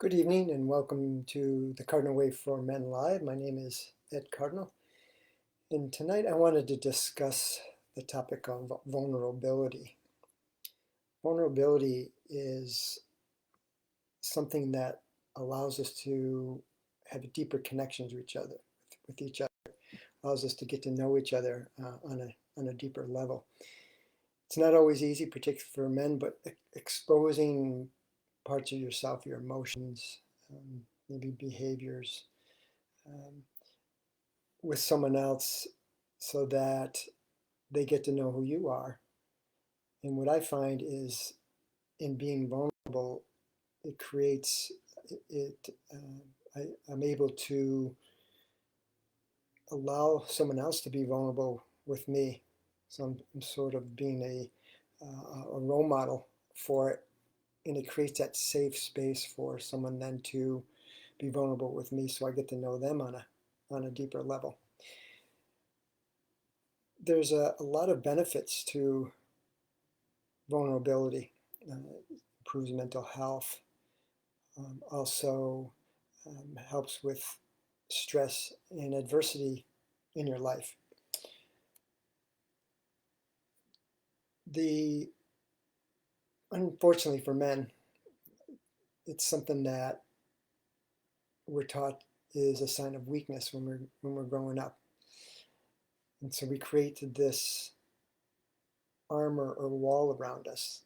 Good evening and welcome to the Cardinal Way for Men Live. My name is Ed Cardinal, and tonight I wanted to discuss the topic of vulnerability. Vulnerability is something that allows us to have deeper connections with each other, allows us to get to know each other on a deeper level. It's not always easy, particularly for men, but exposing parts of yourself, your emotions, maybe behaviors, um, with someone else so that they get to know who you are. And what I find is in being vulnerable, it creates it. I'm able to allow someone else to be vulnerable with me. So I'm sort of being a role model for it, and it creates that safe space for someone then to be vulnerable with me, so I get to know them on a deeper level. There's a lot of benefits to vulnerability. Improves mental health, also helps with stress and adversity in your life. The Unfortunately for men, it's something that we're taught is a sign of weakness when we're growing up, and so we create this armor or wall around us.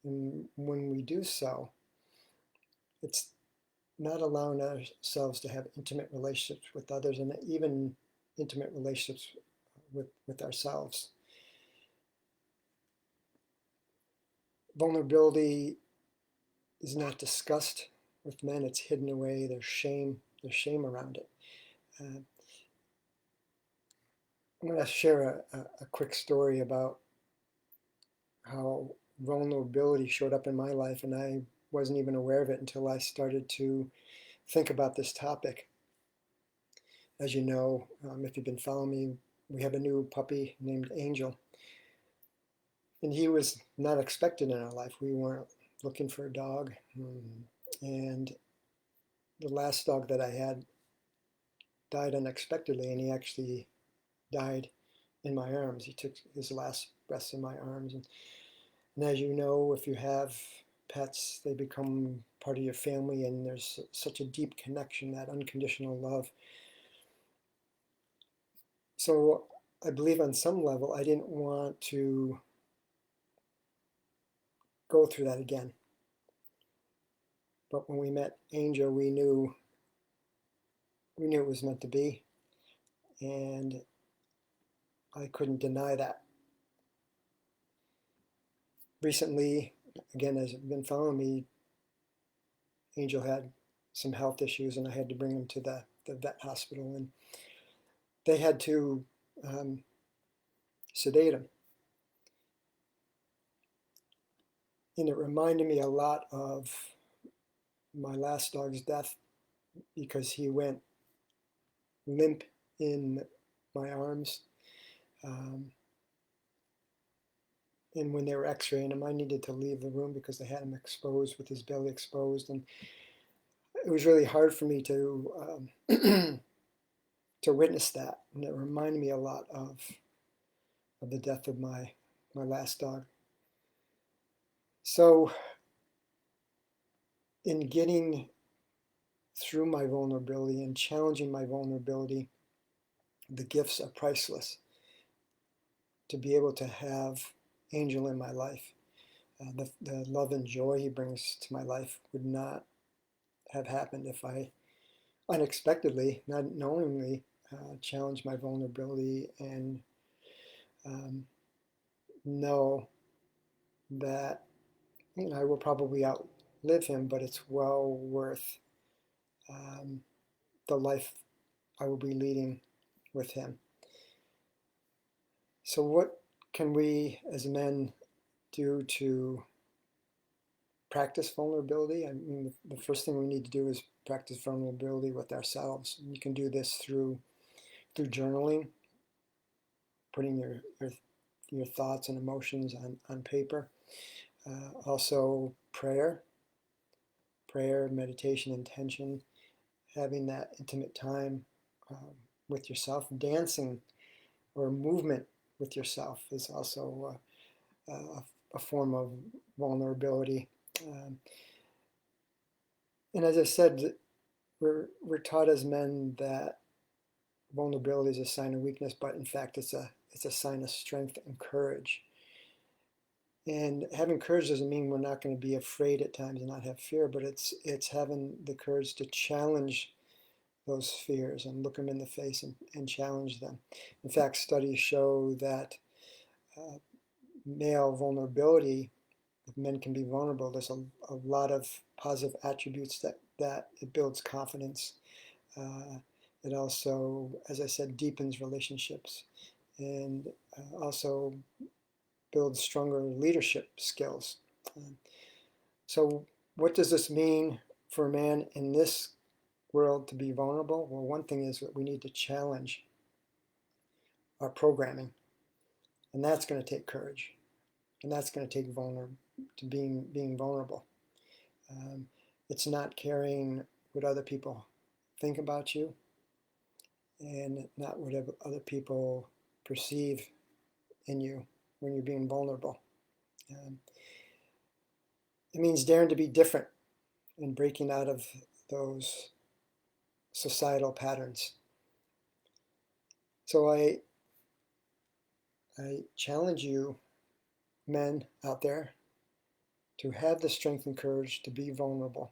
And when we do so, it's not allowing ourselves to have intimate relationships with others, and even intimate relationships with ourselves. Vulnerability is not discussed with men. It's hidden away. There's shame around it. I'm going to share a quick story about how vulnerability showed up in my life, and I wasn't even aware of it until I started to think about this topic. As you know, if you've been following me, we have a new puppy named Angel, and he was not expected in our life. We weren't looking for a dog, and the last dog that I had died unexpectedly, and he actually died in my arms. He took his last breaths in my arms. And as you know, if you have pets, they become part of your family, and there's such a deep connection, that unconditional love. So I believe on some level, I didn't want to go through that again. But when we met Angel, we knew it was meant to be, and I couldn't deny that. Recently, again, as you've been following me, Angel had some health issues, and I had to bring him to the vet hospital, and they had to sedate him. And it reminded me a lot of my last dog's death, because he went limp in my arms. And when they were x-raying him, I needed to leave the room because they had him exposed, with his belly exposed. And it was really hard for me to to witness that. And it reminded me a lot of the death of my last dog. So in getting through my vulnerability and challenging my vulnerability, the gifts are priceless. To be able to have Angel in my life, the love and joy he brings to my life would not have happened if I unexpectedly, not knowingly, challenged my vulnerability and know that I will probably outlive him, but it's well worth the life I will be leading with him. So what can we as men do to practice vulnerability? I mean, the first thing we need to do is practice vulnerability with ourselves. You can do this through journaling, putting your thoughts and emotions on paper. Also prayer, prayer, meditation, intention, having that intimate time with yourself. Dancing or movement with yourself is also a form of vulnerability. Um, and as I said, we're taught as men that vulnerability is a sign of weakness, but in fact, it's a sign of strength and courage. And having courage doesn't mean we're not going to be afraid at times and not have fear, but it's having the courage to challenge those fears and look them in the face and challenge them. In fact, studies show that uh, male vulnerability, if men can be vulnerable, there's a lot of positive attributes that it builds confidence. Uh, it also, as I said, deepens relationships and also builds stronger leadership skills. So what does this mean for a man in this world to be vulnerable? Well, one thing is that we need to challenge our programming, and that's going to take courage, and that's going to take being vulnerable. Um, it's not caring what other people think about you, and not what other people perceive in you when you're being vulnerable. Um, it means daring to be different and breaking out of those societal patterns. So I challenge you, men out there, to have the strength and courage to be vulnerable,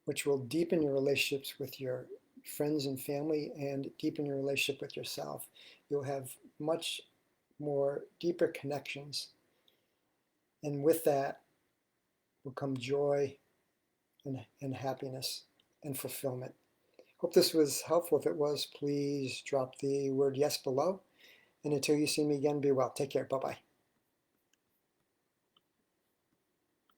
which will deepen your relationships with your friends and family and deepen your relationship with yourself. You'll have much more deeper connections. And with that will come joy and happiness and fulfillment. Hope this was helpful. If it was, please drop the word yes below. And until you see me again, be well. Take care. Bye-bye.